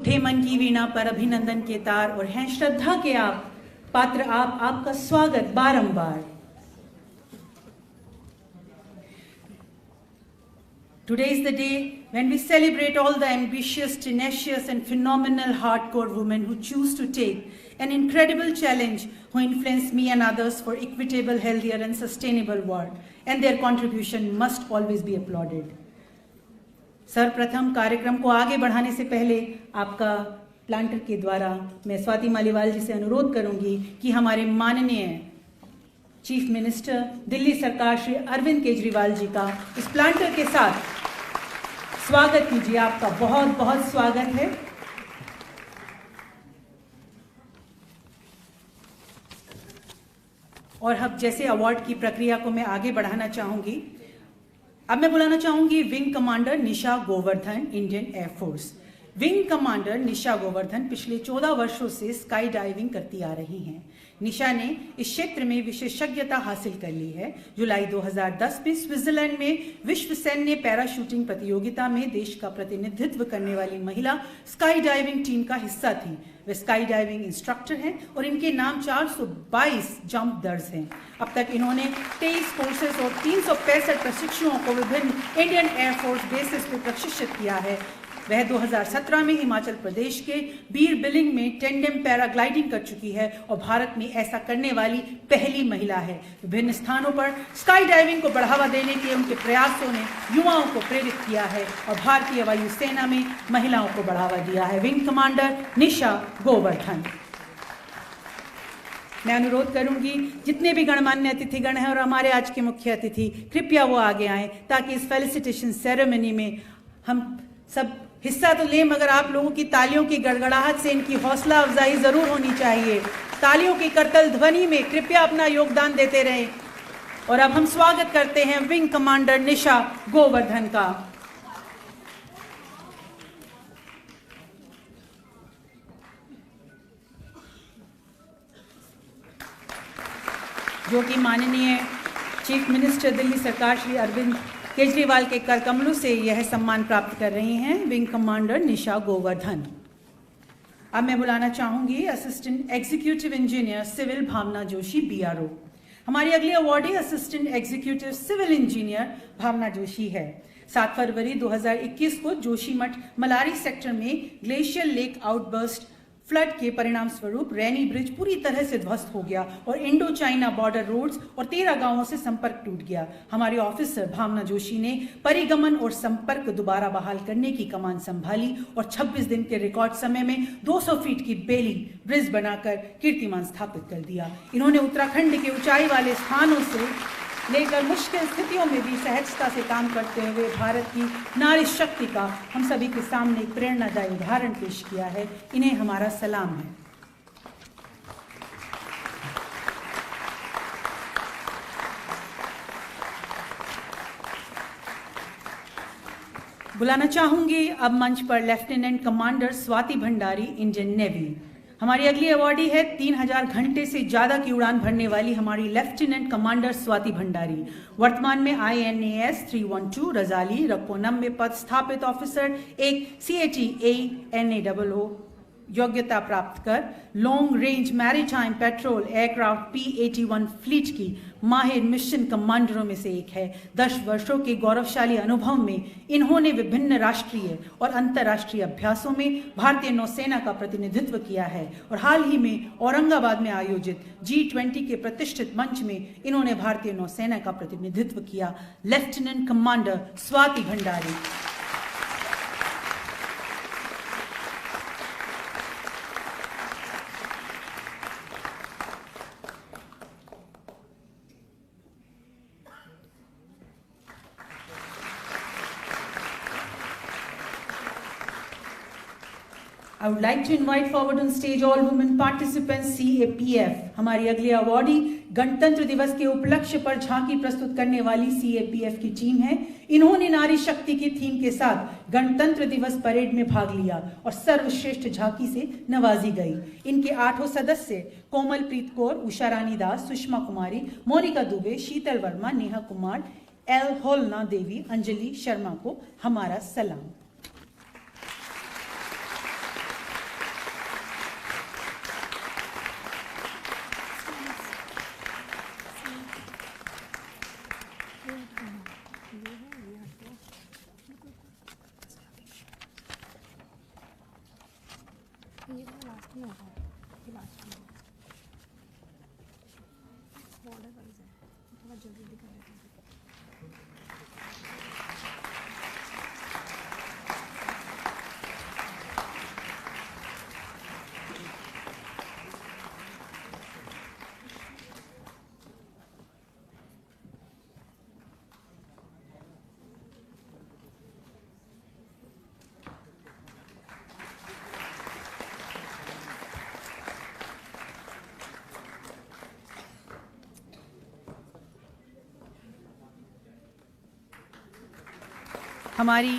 थे मन की वीणा पर अभिनंदन के तार और हैं श्रद्धा के आप पात्र आपका स्वागत बारंबार। Today is the day when we celebrate all the ambitious, tenacious and phenomenal hardcore women who choose to take an incredible challenge, who influence me and others for equitable, healthier and sustainable world, and their contribution must always be applauded. सर्वप्रथम कार्यक्रम को आगे बढ़ाने से पहले आपका planter के द्वारा मैं स्वाति मालीवाल जी से अनुरोध करूंगी कि हमारे माननीय चीफ मिनिस्टर दिल्ली सरकार श्री अरविंद केजरीवाल जी का इस प्लांटर के साथ स्वागत कीजिए। आपका बहुत बहुत स्वागत है। और अब जैसे अवार्ड की प्रक्रिया को मैं आगे बढ़ाना चाहूंगी, अब मैं बुलाना चाहूंगी wing commander Nisha Govardhan, Indian air force. Wing commander Nisha Govardhan पिछले 14 वर्षों से स्काई डाइविंग करती आ रही हैं। निशा ने इस क्षेत्र में विशेषज्ञता हासिल कर ली है। जुलाई 2010 में स्विट्जरलैंड में विश्व सैन्य पैराशूटिंग प्रतियोगिता में देश का प्रतिनिधित्व करने वाली महिला स्काई डाइविंग टीम का हिस्सा थी। वे स्काई डाइविंग इंस्ट्रक्टर हैं और इनके नाम 422 जंप दर्ज हैं। अब तक इन्होंने 23 कोर्सेज और 365 प्रशिक्षुओं को विभिन्न इंडियन एयरफोर्स बेसिस पर प्रशिक्षित किया है। वह 2017 में हिमाचल प्रदेश के बीर बिलिंग में टेंडम पैराग्लाइडिंग कर चुकी है और भारत में ऐसा करने वाली पहली महिला है। विभिन्न स्थानों पर स्काई डाइविंग को बढ़ावा देने के उनके प्रयासों ने युवाओं को प्रेरित किया है और भारतीय वायुसेना में महिलाओं को बढ़ावा दिया है। Wing commander Nisha Govardhan. मैं अनुरोध करूंगी जितने भी गणमान्य अतिथिगण हैं और हमारे आज के मुख्य अतिथि, कृपया वो आगे आएं ताकि इस फेलिसिटेशन सेरेमनी में हम सब हिस्सा तो लें, मगर आप लोगों की तालियों की गड़गड़ाहट से इनकी हौसला अफजाई जरूर होनी चाहिए। तालियों की करतल ध्वनि में कृपया अपना योगदान देते रहें। और अब हम स्वागत करते हैं विंग कमांडर निशा गोवर्धन का। जो कि माननीय चीफ मिनिस्टर दिल्ली सरकार श्री अरविंद केजरीवाल के कर कमलों से यह सम्मान प्राप्त कर रही हैं, विंग कमांडर निशा गोवर्धन। अब मैं बुलाना चाहूंगी assistant executive engineer civil Bhavna Joshi, BRO। हमारी अगली awardee assistant executive civil engineer Bhavna Joshi है। 7 फरवरी 2021 को जोशीमठ मलारी सेक्टर में ग्लेशियर लेक आउटबर्स्ट फ्लड के परिणाम स्वरूप रैनी ब्रिज पूरी तरह से ध्वस्त हो गया और इंडो चाइना बॉर्डर रोड्स और 13 गांवों से संपर्क टूट गया। हमारे ऑफिसर भावना जोशी ने परिगमन और संपर्क दोबारा बहाल करने की कमान संभाली और 26 दिन के रिकॉर्ड समय में 200 फीट की बेली ब्रिज बनाकर कीर्तिमान स्थापित कर दिया। इन्होंने उत्तराखंड के ऊंचाई वाले स्थानों से लेकर मुश्किल स्थितियों में भी सहजता से काम करते हुए भारत की नारी शक्ति का हम सभी के सामने एक प्रेरणादायी उदाहरण पेश किया है। इन्हें हमारा सलाम है। बुलाना चाहूंगी अब मंच पर lieutenant commander Swati Bhandari, Indian navy. हमारी अगली अवार्डी है 3000 घंटे से ज्यादा की उड़ान भरने वाली हमारी लेफ्टिनेंट कमांडर स्वाति भंडारी। वर्तमान में INAS 312 रजाली रपोनम में पद स्थापित ऑफिसर, एक CAT-A-NAOO योग्यता प्राप्त कर long range maritime petrol aircraft P-81 fleet की माहिर मिशन कमांडरों में से एक है। 10 वर्षों के गौरवशाली अनुभव में इन्होंने विभिन्न राष्ट्रीय और अंतर्राष्ट्रीय अभ्यासों में भारतीय नौसेना का प्रतिनिधित्व किया है और हाल ही में औरंगाबाद में आयोजित G20 के प्रतिष्ठित मंच में इन्होंने भारतीय नौसेना का प्रतिनिधित्व किया। Lieutenant commander Swati Bhandari. I would like to invite forward on stage all women participants CAPF। हमारी अगली अवार्डी गणतंत्र दिवस के उपलक्ष्य पर झांकी प्रस्तुत करने वाली CAPF की टीम है। इन्होंने नारी शक्ति की थीम के साथ गणतंत्र दिवस परेड में भाग लिया और सर्वश्रेष्ठ झांकी से नवाजी गई। इनके 8 सदस्य कोमलप्रीत कौर, उषा रानी दास, सुषमा कुमारी, मोनिका दुबे, शीतल वर्मा, नेहा कुमार, एल होलना देवी, अंजलि शर्मा को हमारा सलाम। ये लास्ट में होगा, ये लास्ट में बॉर्डर वाइज है, थोड़ा जल्दी कर लेते हैं। हमारी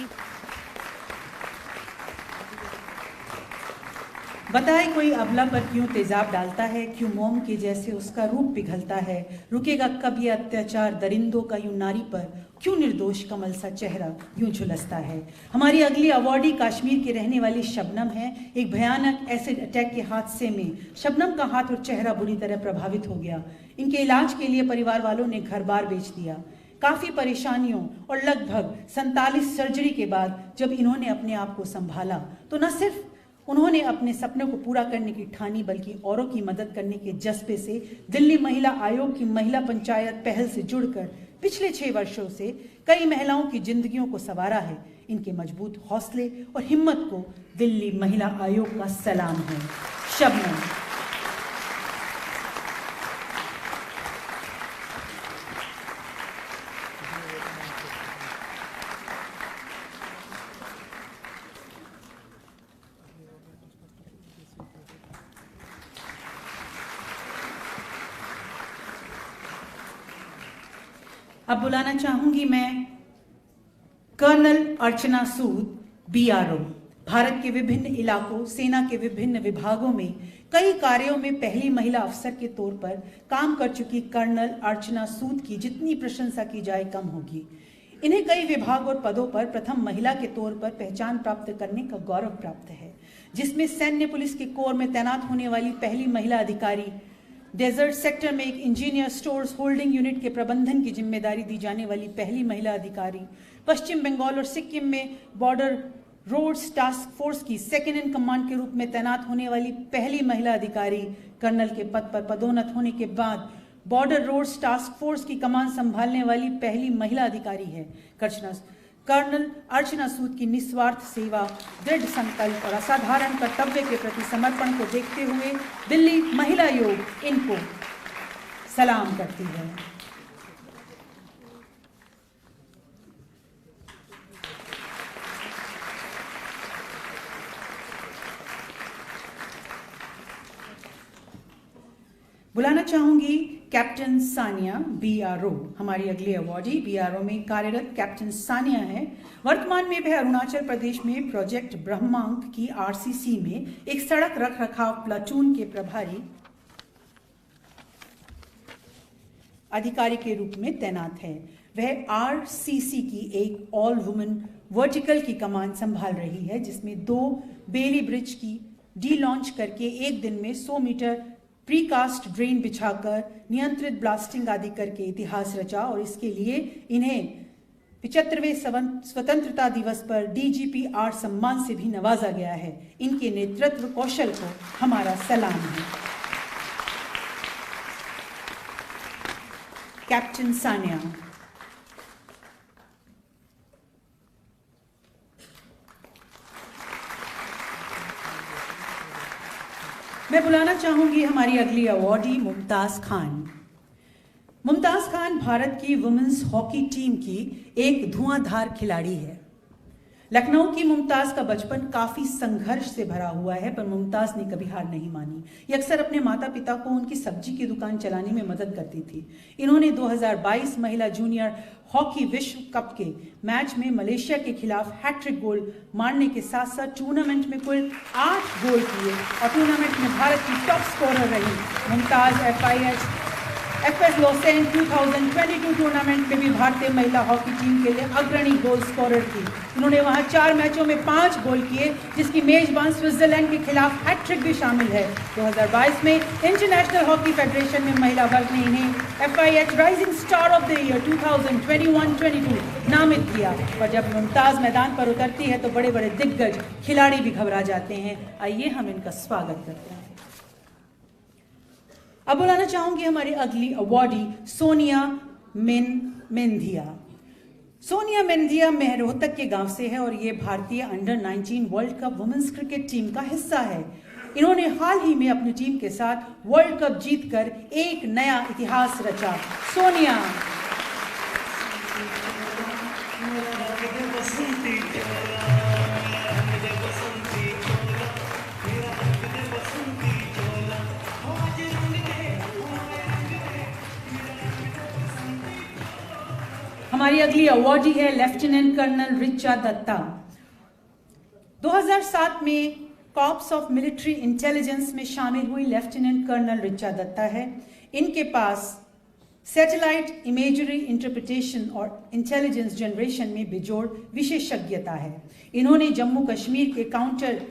बताए कोई अबला पर क्यों तेजाब डालता है, क्यों मोम के जैसे उसका रूप पिघलता है, रुकेगा कब ये अत्याचार दरिंदों का यूं नारी पर, क्यों निर्दोष कमल सा चेहरा यूं झुलसता है। हमारी अगली अवॉर्डी कश्मीर की रहने वाली शबनम है। एक भयानक एसिड अटैक के हादसे में शबनम का हाथ और चेहरा बुरी तरह प्रभावित हो गया। इनके इलाज के लिए परिवार वालों ने घर बार बेच दिया। काफी परेशानियों और लगभग 47 सर्जरी के बाद जब इन्होंने अपने आप को संभाला तो न सिर्फ उन्होंने अपने सपनों को पूरा करने की ठानी, बल्कि औरों की मदद करने के जज्बे से दिल्ली महिला आयोग की महिला पंचायत पहल से जुड़कर पिछले 6 वर्षों से कई महिलाओं की जिंदगियों को संवारा है। इनके मजबूत हौसले और हिम्मत को दिल्ली महिला आयोग का सलाम है। शबनम। अब बुलाना चाहूंगी मैं कर्नल अर्चना सूद, बीआरओ। भारत के विभिन्न इलाकों, सेना के विभिन्न विभागों में कई कार्यों में पहली महिला अफसर के तौर पर काम कर चुकी कर्नल अर्चना सूद की जितनी प्रशंसा की जाए कम होगी। इन्हें कई विभाग और पदों पर प्रथम महिला के तौर पर पहचान प्राप्त करने का गौरव प्राप्त है, जिसमें सैन्य पुलिस के कोर में तैनात होने वाली पहली महिला अधिकारी, डेजर्ट सेक्टर में एक इंजीनियर स्टोर्स होल्डिंग यूनिट के प्रबंधन की जिम्मेदारी दी जाने वाली पहली महिला अधिकारी, पश्चिम बंगाल और सिक्किम में बॉर्डर रोड्स टास्क फोर्स की सेकेंड इन कमांड के रूप में तैनात होने वाली पहली महिला अधिकारी, कर्नल के पद पर पदोन्नत होने के बाद बॉर्डर रोड्स टास्क फोर्स की कमान संभालने वाली पहली महिला अधिकारी है। कर्नल अर्चना सूद की निस्वार्थ सेवा, दृढ़ संकल्प और असाधारण कर्तव्य के प्रति समर्पण को देखते हुए दिल्ली महिला आयोग इनको सलाम करती है। बुलाना चाहूंगी कैप्टन सानिया, बीआरओ। हमारी अगली अवॉर्डी बीआरओ में कार्यरत कैप्टन सानिया है। वर्तमान में वह अरुणाचल प्रदेश में प्रोजेक्ट ब्रह्मांक की आरसीसी में एक सड़क रखरखाव प्लाटून के प्रभारी अधिकारी के रूप में तैनात है। वह आरसीसी की एक ऑल वुमेन वर्टिकल की कमान संभाल रही है, जिसमें 2 बेली ब्रिज की डी लॉन्च करके एक दिन में 100 मीटर प्रीकास्ट ड्रेन बिछाकर नियंत्रित ब्लास्टिंग आदि करके इतिहास रचा और इसके लिए इन्हें 75वें स्वतंत्रता दिवस पर डीजीपी-आर सम्मान से भी नवाजा गया है। इनके नेतृत्व कौशल को हमारा सलाम है। कैप्टन सानिया। मैं बुलाना चाहूंगी हमारी अगली अवॉर्डी मुमताज खान। मुमताज खान भारत की वुमेन्स हॉकी टीम की एक धुआंधार खिलाड़ी है। लखनऊ की मुमताज का बचपन काफी संघर्ष से भरा हुआ है, पर मुमताज ने कभी हार नहीं मानी। ये अक्सर अपने माता पिता को उनकी सब्जी की दुकान चलाने में मदद करती थी। इन्होंने 2022 महिला जूनियर हॉकी विश्व कप के मैच में मलेशिया के खिलाफ हैट्रिक गोल मारने के साथ साथ टूर्नामेंट में कुल 8 गोल किए और टूर्नामेंट में भारत की टॉप स्कोरर रही। मुमताज एफएस लॉसेन 2022 टूर्नामेंट में भी भारतीय महिला हॉकी टीम के लिए अग्रणी गोल स्कोरर थी। उन्होंने वहां 4 मैचों में 5 गोल किए, जिसकी मेजबान स्विट्जरलैंड के खिलाफ हैट्रिक भी शामिल है। 2022 में इंटरनेशनल हॉकी फेडरेशन में महिला वर्ग ने इन्हें FIH rising star of the year 2021-22 नामित किया। और जब मुमताज मैदान पर उतरती है तो बड़े बड़े दिग्गज खिलाड़ी भी घबरा जाते हैं। आइए हम इनका स्वागत करते हैं। अब बुलाना चाहूंगी हमारी अगली अवार्डी सोनिया मेंधिया। सोनिया मेंधिया मेहरोहतक के गांव से है और ये भारतीय under 19 world cup women's cricket team का हिस्सा है। इन्होंने हाल ही में अपनी टीम के साथ वर्ल्ड कप जीतकर एक नया इतिहास रचा। सोनिया हमारी अगली अवार्डी है लेफ्टिनेंट कर्नल रिचा दत्ता। 2007 में कॉर्प्स ऑफ मिलिट्री इंटेलिजेंस में शामिल हुई लेफ्टिनेंट कर्नल रिचा दत्ता है। इनके पास सैटेलाइट इमेजरी इंटरप्रिटेशन और इंटेलिजेंस जनरेशन में बेजोड़ विशेषज्ञता है। इन्होंने जम्मू कश्मीर के काउंटर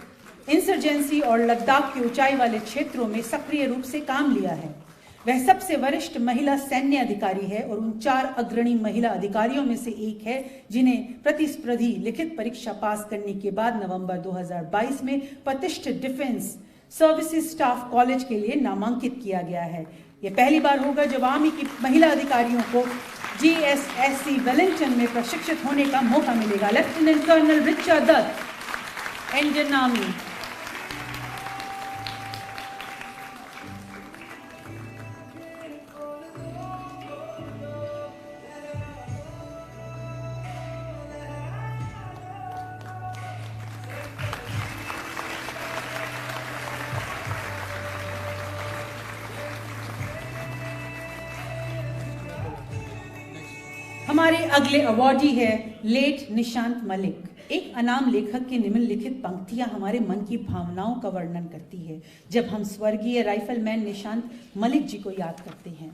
इंसर्जेंसी और लद्दाख के ऊंचाई वाले क्षेत्रों में सक्रिय रूप से काम लिया है। वह सबसे वरिष्ठ महिला सैन्य अधिकारी है और उन 4 अग्रणी महिला अधिकारियों में से एक है जिन्हें प्रतिस्पर्धी लिखित परीक्षा पास करने के बाद नवंबर 2022 में प्रतिष्ठित डिफेंस सर्विसेज स्टाफ कॉलेज के लिए नामांकित किया गया है। यह पहली बार होगा जब आर्मी की महिला अधिकारियों को GSSC वेलिंगटन में प्रशिक्षित होने का मौका मिलेगा। Lieutenant colonel Richa Dutt, Indian army. हमारे अगले अवार्डी है लेट निशांत मलिक। एक अनाम लेखक की निम्नलिखित पंक्तियां हमारे मन की भावनाओं का वर्णन करती है जब हम स्वर्गीय राइफलमैन निशांत मलिक जी को याद करते हैं।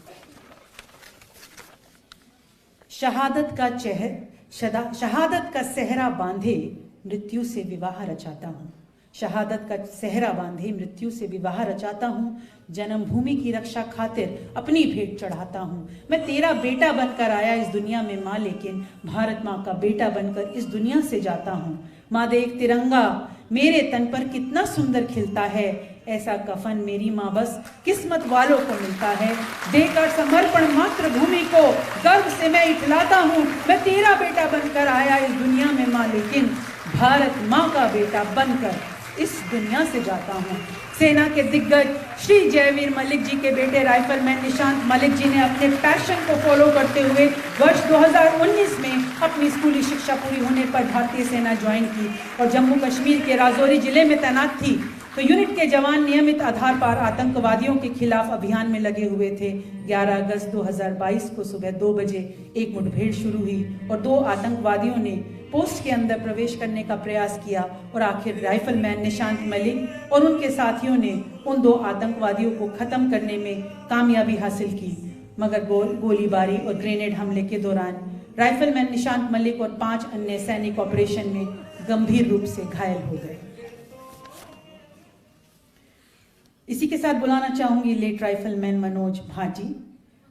शहादत का सेहरा बांधे मृत्यु से विवाह रचाता हूँ। शहादत का सेहरा बांधे मृत्यु से विवाह रचाता हूँ। जन्मभूमि की रक्षा खातिर अपनी भेंट चढ़ाता हूँ। मैं तेरा बेटा बनकर आया इस दुनिया में माँ, लेकिन भारत माँ का बेटा बनकर इस दुनिया से जाता हूँ। माँ देख तिरंगा मेरे तन पर कितना सुंदर खिलता है, ऐसा कफन मेरी माँ बस किस्मत वालों को मिलता है। देकर समर्पण मातृभूमि को गर्व से मैं इठलाता हूँ। मैं तेरा बेटा बनकर आया इस दुनिया में माँ, लेकिन भारत माँ का बेटा बनकर इस दुनिया से जाता हूँ। सेना के दिग्गज श्री जयवीर मलिक जी के बेटे राइफलमैन निशांत मलिक जी ने अपने पैशन को फॉलो करते हुए वर्ष 2019 में अपनी स्कूली शिक्षा पूरी होने पर भारतीय सेना ज्वाइन की और जम्मू कश्मीर के राजौरी जिले में तैनात थी। तो यूनिट के जवान नियमित आधार पर आतंकवादियों के खिलाफ अभियान में लगे हुए थे। 11 अगस्त 2022 को सुबह 2 बजे एक मुठभेड़ शुरू हुई और 2 आतंकवादियों ने पोस्ट के अंदर प्रवेश करने का प्रयास किया और आखिर राइफलमैन निशांत मलिक और उनके साथियों ने उन 2 आतंकवादियों को खत्म करने में कामयाबी हासिल की। मगर गोलीबारी और ग्रेनेड हमले के दौरान राइफलमैन निशांत मलिक और 5 अन्य सैनिक ऑपरेशन में गंभीर रूप से घायल हो गए। इसी के साथ बुलाना चाहूंगी late rifleman Manoj Bhati.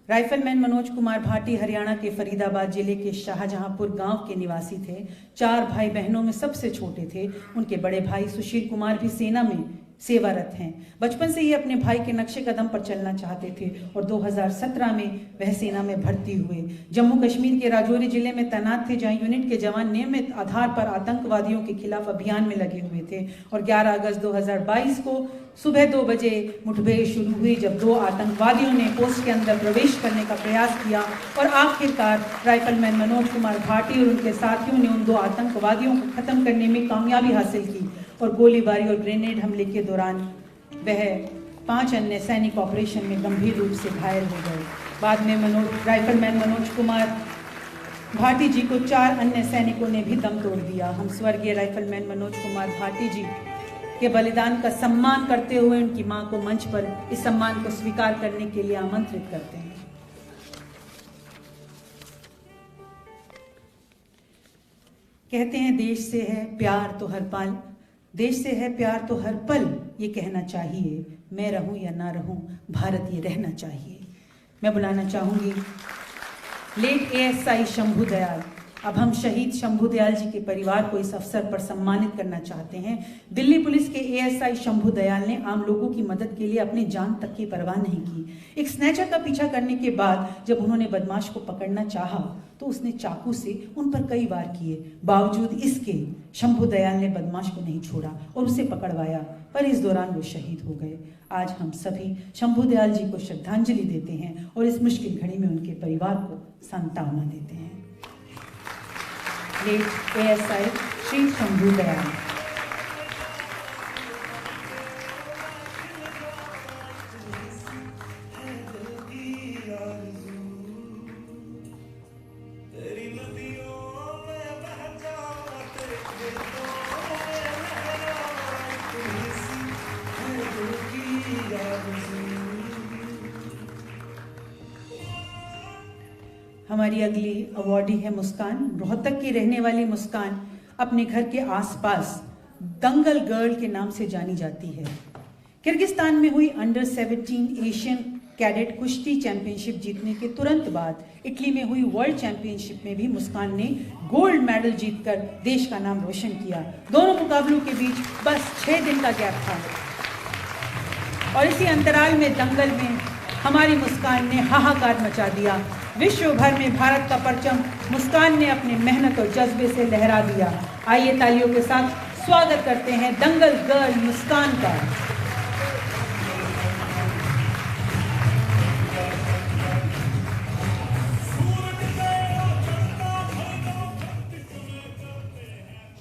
Rifleman Manoj Kumar Bhati Haryana के फरीदाबाद जिले के शाहजहांपुर गांव के निवासी थे। 4 भाई बहनों में सबसे छोटे थे। उनके बड़े भाई सुशील कुमार भी सेना में सेवारत हैं। बचपन से ही अपने भाई के नक्शे कदम पर चलना चाहते थे और 2017 में वह सेना में भर्ती हुए। जम्मू कश्मीर के राजौरी जिले में तैनात थे, जहां यूनिट के जवान नियमित आधार पर आतंकवादियों के खिलाफ अभियान में लगे हुए थे। और 11 अगस्त 2022 को सुबह 2 बजे मुठभेड़ शुरू हुई, जब 2 आतंकवादियों ने पोस्ट के अंदर प्रवेश करने का प्रयास किया और आखिरकार राइफलमैन मनोज कुमार भाटी और उनके साथियों ने उन 2 आतंकवादियों को खत्म करने में कामयाबी हासिल की और गोलीबारी और ग्रेनेड हमले के दौरान वह 5 अन्य सैनिक ऑपरेशन में गंभीर रूप से घायल हो गए। बाद में राइफलमैन मनोज कुमार भाटी जी को 4 अन्य सैनिकों ने भी दम तोड़ दिया। हम स्वर्गीय राइफलमैन मनोज कुमार भाटी जी के बलिदान का सम्मान करते हुए उनकी मां को मंच पर इस सम्मान को स्वीकार करने के लिए आमंत्रित करते हैं। कहते हैं देश से है प्यार तो हर पल, देश से है प्यार तो हर पल ये कहना चाहिए, मैं रहूं या ना रहूं भारत ये रहना चाहिए। मैं बुलाना चाहूंगी लेट एएसआई शंभू दयाल। अब हम शहीद शंभू दयाल जी के परिवार को इस अवसर पर सम्मानित करना चाहते हैं। दिल्ली पुलिस के एएसआई शंभू दयाल ने आम लोगों की मदद के लिए अपनी जान तक की परवाह नहीं की। एक स्नैचर का पीछा करने के बाद जब उन्होंने बदमाश को पकड़ना चाहा तो उसने चाकू से उन पर कई वार किए। बावजूद इसके शंभू दयाल ने बदमाश को नहीं छोड़ा और उसे पकड़वाया, पर इस दौरान वो शहीद हो गए। आज हम सभी शंभू दयाल जी को श्रद्धांजलि देते हैं और इस मुश्किल घड़ी में उनके परिवार को सांत्वना देते हैं। Late ASI Shri Shambhu Dayal. हमारी अगली अवॉर्डी है मुस्कान। रोहतक की रहने वाली मुस्कान अपने घर के आसपास दंगल गर्ल के नाम से जानी जाती है। किर्गिस्तान में हुई अंडर 17 एशियन कैडेट कुश्ती चैंपियनशिप जीतने के तुरंत बाद इटली में हुई वर्ल्ड चैंपियनशिप में भी मुस्कान ने गोल्ड मेडल जीतकर देश का नाम रोशन किया। दोनों मुकाबलों के बीच बस 6 दिन का गैप था और इसी अंतराल में दंगल में हमारी मुस्कान ने हाहाकार मचा दिया। विश्व भर में भारत का परचम मुस्कान ने अपने मेहनत और जज्बे से लहरा दिया। आइए तालियों के साथ स्वागत करते हैं दंगल गर्ल मुस्कान का।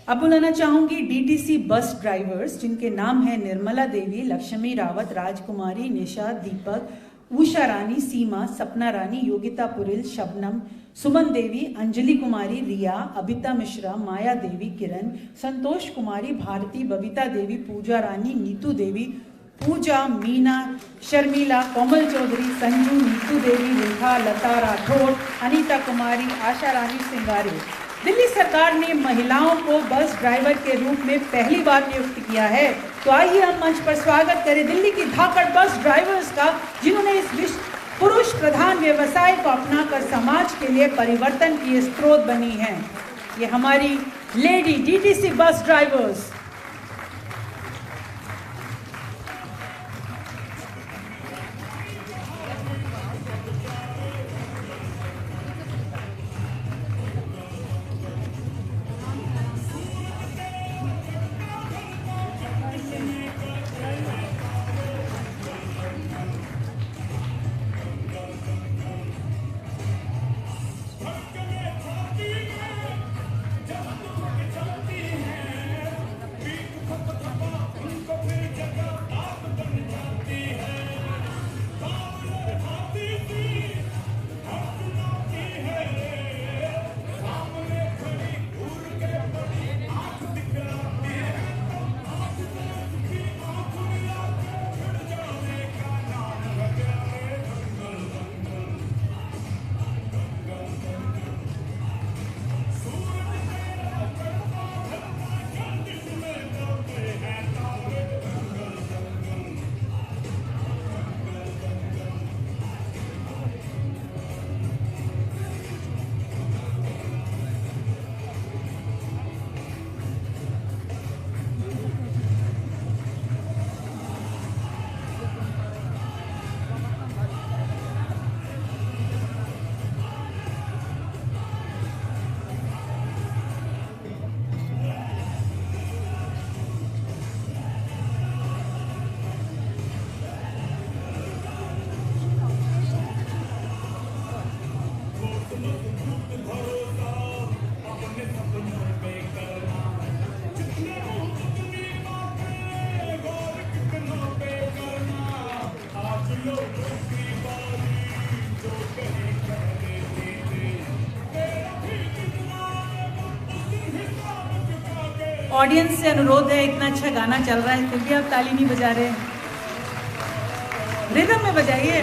अब बुलाना चाहूंगी डीटीसी बस ड्राइवर्स जिनके नाम है निर्मला देवी, लक्ष्मी रावत, राजकुमारी, निशा, दीपक, उषा रानी, सीमा, सपना रानी, योगिता पुरिल, शबनम, सुमन देवी, अंजलि कुमारी, रिया, अबिता मिश्रा, माया देवी, किरण, संतोष कुमारी, भारती, बबीता देवी, पूजा रानी, नीतू देवी, पूजा, मीना, शर्मिला, कोमल चौधरी, संजू, नीतू देवी, रेखा, लता राठौर, अनीता कुमारी, आशा रानी सिंगारे। दिल्ली सरकार ने महिलाओं को बस ड्राइवर के रूप में पहली बार नियुक्त किया है, तो आइए हम मंच पर स्वागत करें दिल्ली की धाकड़ बस ड्राइवर्स का, जिन्होंने इस पुरुष प्रधान व्यवसाय को अपनाकर समाज के लिए परिवर्तन की स्रोत बनी हैं। ये हमारी lady DTC bus drivers. Audience से अनुरोध है, इतना अच्छा गाना चल रहा है फिर भी आप ताली नहीं बजा रहे, रिदम में बजाइए।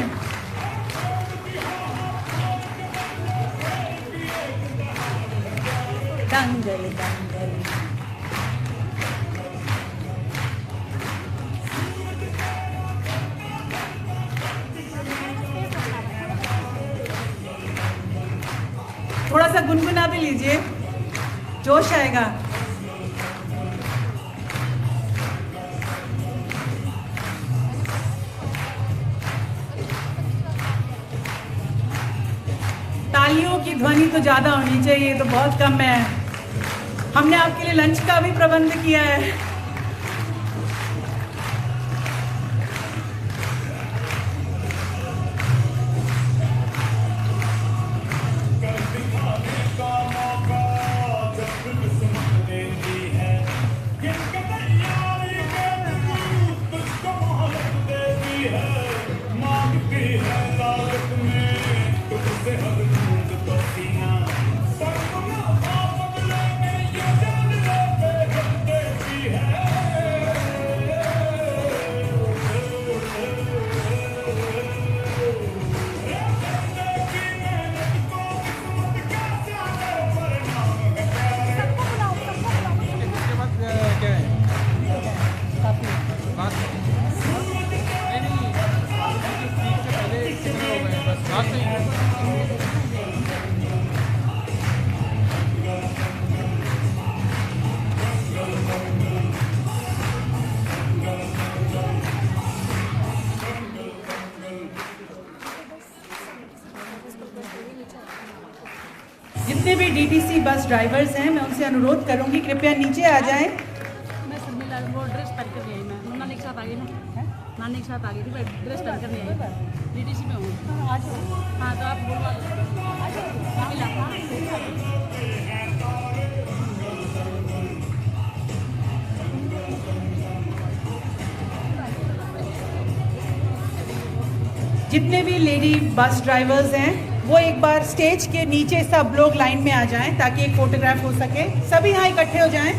दंगल दंगल। थोड़ा सा गुनगुना भी लीजिए, जोश आएगा। तालियों की ध्वनि तो ज्यादा होनी चाहिए, तो बहुत कम है। हमने आपके लिए लंच का भी प्रबंध किया है। जितने भी डीटीसी बस ड्राइवर्स हैं, मैं उनसे अनुरोध करूंगी कृपया नीचे आ जाएं। मैं शर्मिला वो ड्रेस पहन कर नहीं आई, मैं नानी के साथ आ गई ना, नानी के साथ आ गई थी, मैं ड्रेस पहन कर नहीं आई, डीटीसी में हूँ आज। हाँ तो आप बोलवा जितने भी लेडी बस ड्राइवर्स हैं वो एक बार स्टेज के नीचे सब लोग लाइन में आ जाएं ताकि एक फोटोग्राफ हो सके। सभी यहाँ इकट्ठे हो जाएं।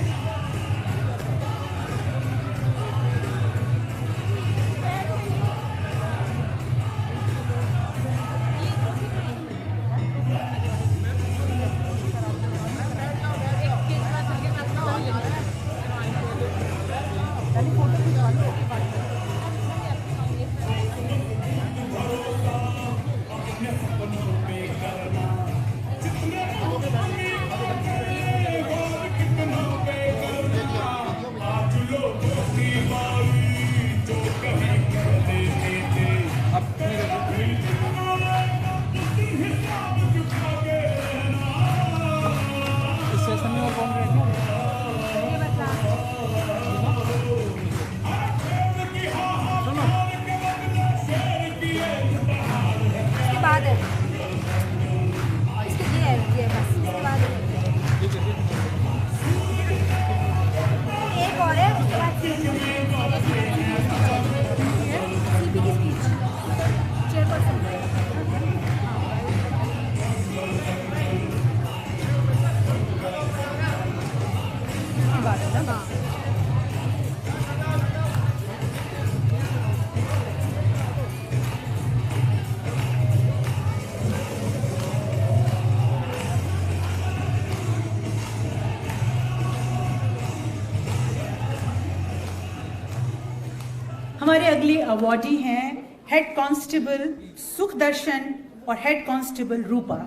हमारे अगले अवॉर्डी हैं हेड कांस्टेबल सुखदर्शन और हेड कांस्टेबल रूपा।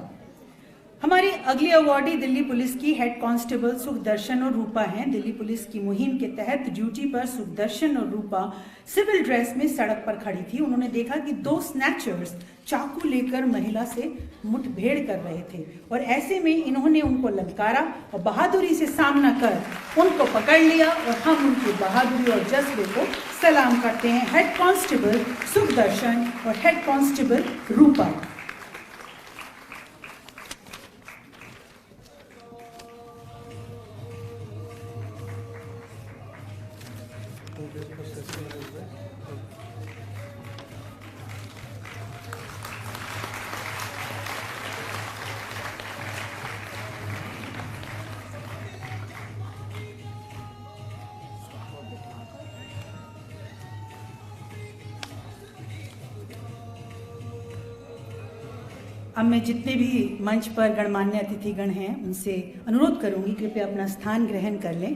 हमारी अगली अवॉर्डी दिल्ली पुलिस की हेड कांस्टेबल सुखदर्शन और रूपा हैं। दिल्ली पुलिस की मुहिम के तहत ड्यूटी पर सुखदर्शन और रूपा सिविल ड्रेस में सड़क पर खड़ी थी। उन्होंने देखा कि दो स्नैचर्स चाकू लेकर महिला से मुठभेड़ कर रहे थे और ऐसे में इन्होंने उनको ललकारा और बहादुरी से सामना कर उनको पकड़ लिया और हम उनकी बहादुरी और जज्बे को सलाम करते हैं। हेड कांस्टेबल सुखदर्शन और हेड कांस्टेबल रूपा। अब मैं जितने भी मंच पर गणमान्य अतिथिगण हैं उनसे अनुरोध करूंगी कृपया अपना स्थान ग्रहण कर लें।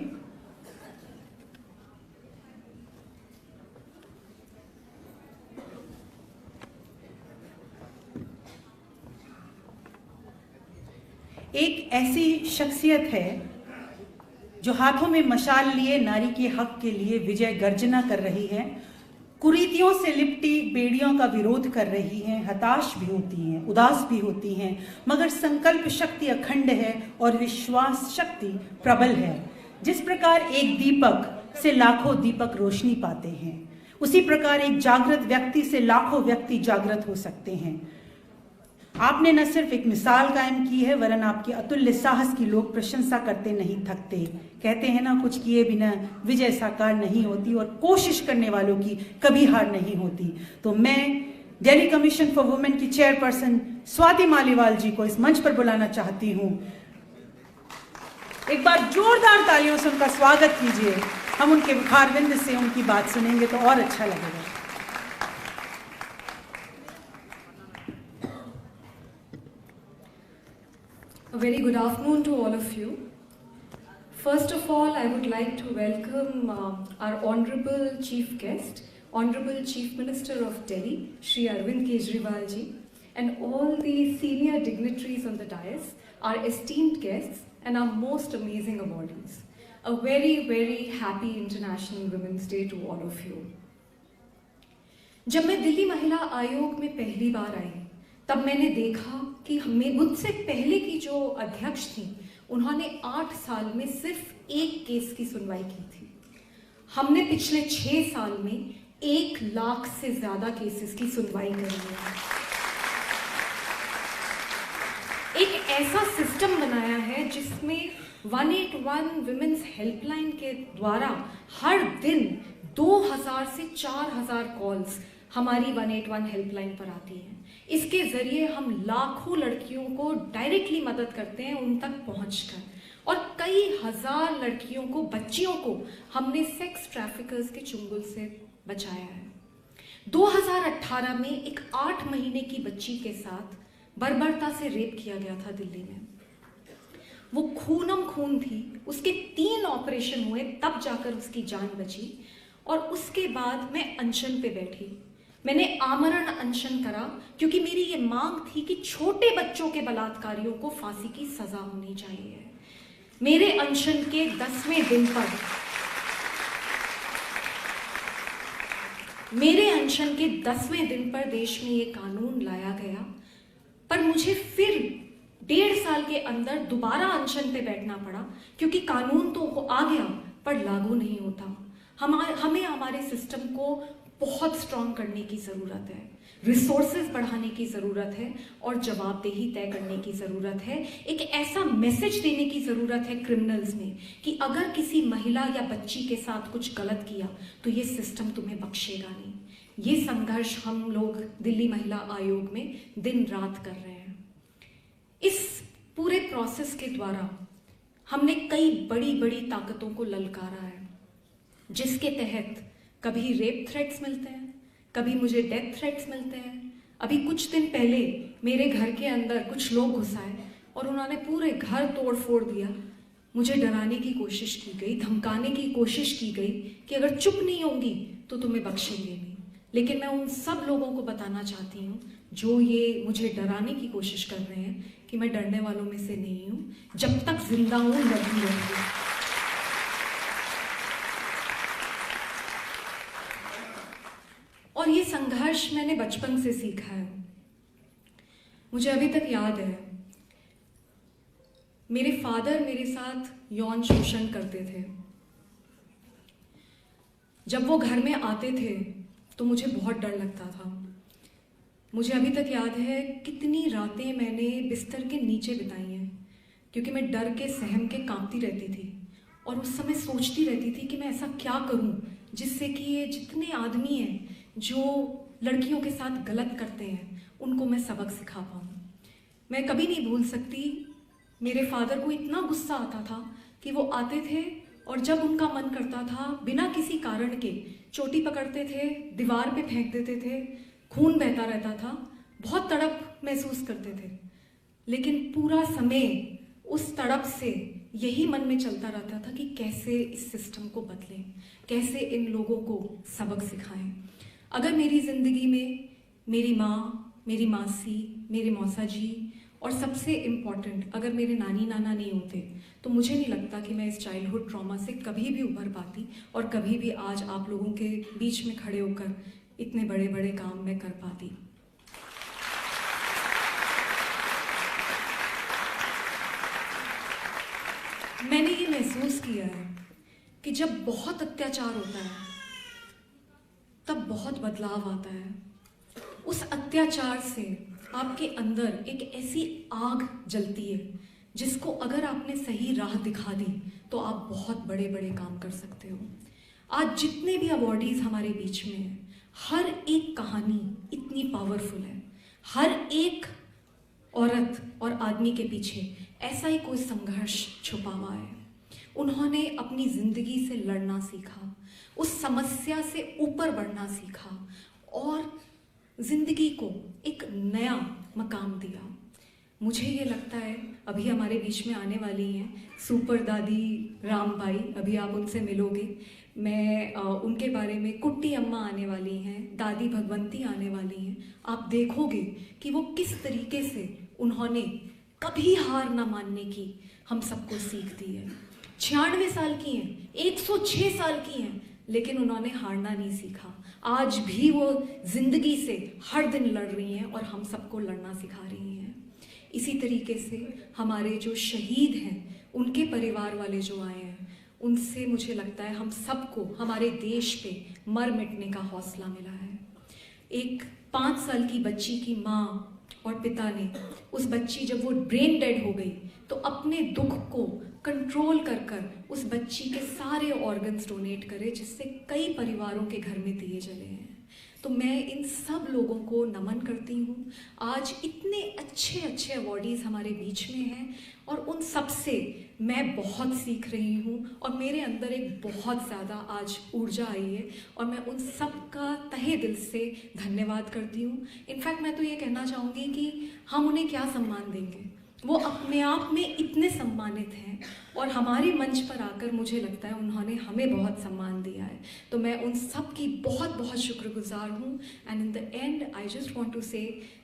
एक ऐसी शख्सियत है जो हाथों में मशाल लिए नारी के हक के लिए विजय गर्जना कर रही है, कुरीतियों से लिपटी बेड़ियों का विरोध कर रही हैं, हताश भी होती हैं, उदास भी होती हैं, मगर संकल्प शक्ति अखंड है और विश्वास शक्ति प्रबल है। जिस प्रकार एक दीपक से लाखों दीपक रोशनी पाते हैं, उसी प्रकार एक जागृत व्यक्ति से लाखों व्यक्ति जागृत हो सकते हैं। आपने न सिर्फ एक मिसाल कायम की है, वरन आपके अतुल्य साहस की लोग प्रशंसा करते नहीं थकते। कहते हैं ना, कुछ किए बिना विजय साकार नहीं होती और कोशिश करने वालों की कभी हार नहीं होती। तो मैं दिल्ली कमीशन फॉर वुमेन की चेयरपर्सन स्वाति मालीवाल जी को इस मंच पर बुलाना चाहती हूँ। एक बार जोरदार तालियों से उनका स्वागत कीजिए। हम उनके मुखारविंद से उनकी बात सुनेंगे तो और अच्छा लगेगा। A very good afternoon to all of you. First of all, I would like to welcome our Honorable Chief Guest, Honorable Chief Minister of Delhi, Shri Arvind Kejriwal ji, and all the senior dignitaries on the dais, our esteemed guests, and our most amazing awardees. A very, very happy International Women's Day to all of you. जब मैं दिल्ली महिला आयोग में पहली बार आई, तब मैंने देखा कि मुझसे पहले की जो अध्यक्ष थी, उन्होंने 8 साल में सिर्फ एक केस की सुनवाई की थी। हमने पिछले 6 साल में 1 लाख से ज्यादा केसेस की सुनवाई करी है। एक ऐसा सिस्टम बनाया है जिसमें 181 विमेंस हेल्पलाइन के द्वारा हर दिन 2000 से 4000 कॉल्स हमारी 181 हेल्पलाइन पर आती हैं। इसके जरिए हम लाखों लड़कियों को डायरेक्टली मदद करते हैं उन तक पहुंचकर, और कई हजार लड़कियों को, बच्चियों को हमने सेक्स ट्रैफिकर्स के चुंगल से बचाया है। 2018 में एक 8 महीने की बच्ची के साथ बर्बरता से रेप किया गया था दिल्ली में। वो खूनम खून थी, उसके 3 ऑपरेशन हुए तब जाकर उसकी जान बची। और उसके बाद मैं अनशन पे बैठी, मैंने आमरण अनशन करा, क्योंकि मेरी ये मांग थी कि छोटे बच्चों के बलात्कारियों को फांसी की सजा होनी चाहिए। मेरे अनशन के 10वें दिन पर देश में ये कानून लाया गया, पर मुझे फिर 1.5 साल के अंदर दोबारा अनशन पे बैठना पड़ा, क्योंकि कानून तो आ गया पर लागू नहीं होता। हमें हमारे सिस्टम को बहुत स्ट्रॉन्ग करने की ज़रूरत है, रिसोर्सेज बढ़ाने की ज़रूरत है और जवाबदेही तय करने की ज़रूरत है। एक ऐसा मैसेज देने की ज़रूरत है क्रिमिनल्स में कि अगर किसी महिला या बच्ची के साथ कुछ गलत किया तो ये सिस्टम तुम्हें बख्शेगा नहीं। ये संघर्ष हम लोग दिल्ली महिला आयोग में दिन रात कर रहे हैं। इस पूरे प्रोसेस के द्वारा हमने कई बड़ी बड़ी ताकतों को ललकारा है, जिसके तहत कभी रेप थ्रेट्स मिलते हैं, कभी मुझे डेथ थ्रेट्स मिलते हैं। अभी कुछ दिन पहले मेरे घर के अंदर कुछ लोग घुस आए और उन्होंने पूरे घर तोड़ फोड़ दिया। मुझे डराने की कोशिश की गई, धमकाने की कोशिश की गई कि अगर चुप नहीं होंगी तो तुम्हें बख्शेंगे नहीं। लेकिन मैं उन सब लोगों को बताना चाहती हूँ जो ये मुझे डराने की कोशिश कर रहे हैं कि मैं डरने वालों में से नहीं हूँ। जब तक जिंदा हूँ लड़ती रहूंगी। और ये संघर्ष मैंने बचपन से सीखा है। मुझे अभी तक याद है, मेरे फादर मेरे साथ यौन शोषण करते थे। जब वो घर में आते थे तो मुझे बहुत डर लगता था। मुझे अभी तक याद है कितनी रातें मैंने बिस्तर के नीचे बिताई हैं, क्योंकि मैं डर के सहम के कांपती रहती थी और उस समय सोचती रहती थी कि मैं ऐसा क्या करूं जिससे कि ये जितने आदमी हैं जो लड़कियों के साथ गलत करते हैं उनको मैं सबक सिखा पाऊँ। मैं कभी नहीं भूल सकती, मेरे फादर को इतना गुस्सा आता था कि वो आते थे और जब उनका मन करता था बिना किसी कारण के चोटी पकड़ते थे, दीवार पे फेंक देते थे, खून बहता रहता था, बहुत तड़प महसूस करते थे, लेकिन पूरा समय उस तड़प से यही मन में चलता रहता था कि कैसे इस सिस्टम को बदलें, कैसे इन लोगों को सबक सिखाएं। अगर मेरी ज़िंदगी में मेरी माँ, मेरी मासी, मेरे मौसा जी और सबसे इम्पॉर्टेंट अगर मेरे नानी नाना नहीं होते तो मुझे नहीं लगता कि मैं इस चाइल्डहुड ट्रॉमा से कभी भी उभर पाती और कभी भी आज आप लोगों के बीच में खड़े होकर इतने बड़े बड़े काम मैं कर पाती। मैंने ये महसूस किया है कि जब बहुत अत्याचार होता है तब बहुत बदलाव आता है। उस अत्याचार से आपके अंदर एक ऐसी आग जलती है जिसको अगर आपने सही राह दिखा दी तो आप बहुत बड़े बड़े काम कर सकते हो। आज जितने भी अवॉर्डीज हमारे बीच में हैं, हर एक कहानी इतनी पावरफुल है। हर एक औरत और आदमी के पीछे ऐसा ही कोई संघर्ष छुपा हुआ है। उन्होंने अपनी जिंदगी से लड़ना सीखा, उस समस्या से ऊपर बढ़ना सीखा और जिंदगी को एक नया मकाम दिया। मुझे ये लगता है अभी हमारे बीच में आने वाली हैं सुपर दादी रामबाई, अभी आप उनसे मिलोगे। मैं उनके बारे में कुट्टी अम्मा आने वाली हैं, दादी भगवंती आने वाली हैं। आप देखोगे कि वो किस तरीके से उन्होंने कभी हार ना मानने की हम सबको सीख दी है। 96 साल की हैं, 106 साल की हैं, लेकिन उन्होंने हारना नहीं सीखा। आज भी वो जिंदगी से हर दिन लड़ रही हैं और हम सबको लड़ना सिखा रही हैं। इसी तरीके से हमारे जो शहीद हैं, उनके परिवार वाले जो आए हैं, उनसे मुझे लगता है हम सबको हमारे देश पे मर मिटने का हौसला मिला है। एक 5 साल की बच्ची की माँ और पिता ने, उस बच्ची जब वो ब्रेन डेड हो गई तो अपने दुख को कंट्रोल कर उस बच्ची के सारे ऑर्गन्स डोनेट करे, जिससे कई परिवारों के घर में दिए जले हैं। तो मैं इन सब लोगों को नमन करती हूँ। आज इतने अच्छे अच्छे अवॉर्डीज़ हमारे बीच में हैं और उन सब से मैं बहुत सीख रही हूँ और मेरे अंदर एक बहुत ज़्यादा आज ऊर्जा आई है और मैं उन सब का तहे दिल से धन्यवाद करती हूँ। इनफैक्ट मैं तो ये कहना चाहूँगी कि हम उन्हें क्या सम्मान देंगे, वो अपने आप में इतने सम्मानित हैं और हमारे मंच पर आकर मुझे लगता है उन्होंने हमें बहुत सम्मान दिया है। तो मैं उन सब की बहुत बहुत शुक्रगुजार हूँ। And in the end I just want to say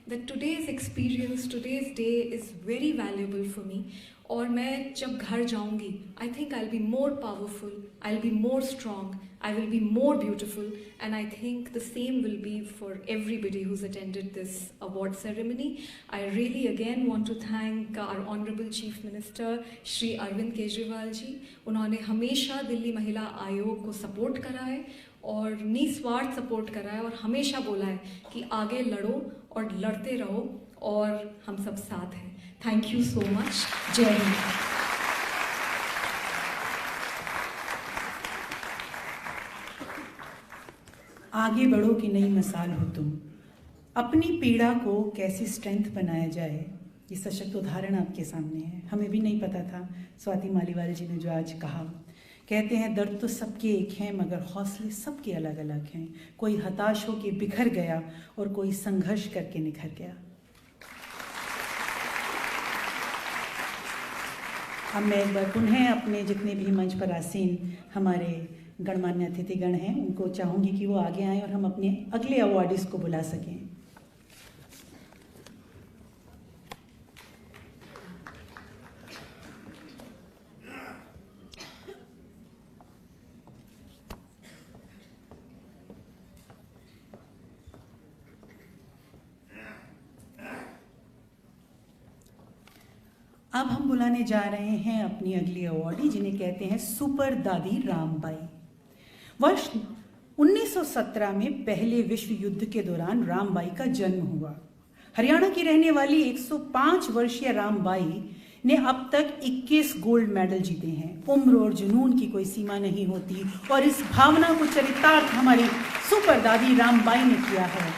that today's experience, today's day is very valuable for me. और मैं जब घर जाऊँगी I think I will be more powerful, I will be more strong, I will be more beautiful, and I think the same will be for everybody who's attended this award ceremony. I really again want to thank our Honorable Chief Minister Shri Arvind Kejriwal ji. उन्होंने हमेशा दिल्ली महिला आयोग को support करा है और निस्वार्थ support करा है और हमेशा बोला है कि आगे लड़ो और लड़ते रहो और हम सब साथ हैं। Thank you so much. जय हिंद। आगे बढ़ो कि नई मिसाल हो तुम, अपनी पीड़ा को कैसे स्ट्रेंथ बनाया जाए, ये सशक्त उदाहरण आपके सामने है। हमें भी नहीं पता था, स्वाति मालीवाल जी ने जो आज कहा, कहते हैं दर्द तो सबके एक हैं मगर हौसले सबके अलग अलग हैं। कोई हताश हो के बिखर गया और कोई संघर्ष करके निखर गया। अब मैं एक बार पुनः अपने जितने भी मंच पर आसीन हमारे गणमान्य अतिथिगण हैं उनको चाहूँगी कि वो आगे आएं और हम अपने अगले अवॉर्डीज को बुला सकें। अब हम बुलाने जा रहे हैं अपनी अगली अवॉर्डी, जिन्हें कहते हैं सुपर दादी रामबाई। वर्ष 1917 में पहले विश्व युद्ध के दौरान रामबाई का जन्म हुआ। हरियाणा की रहने वाली 105 वर्षीय रामबाई ने अब तक 21 गोल्ड मेडल जीते हैं। उम्र और जुनून की कोई सीमा नहीं होती और इस भावना को चरितार्थ हमारी सुपर दादी रामबाई ने किया है।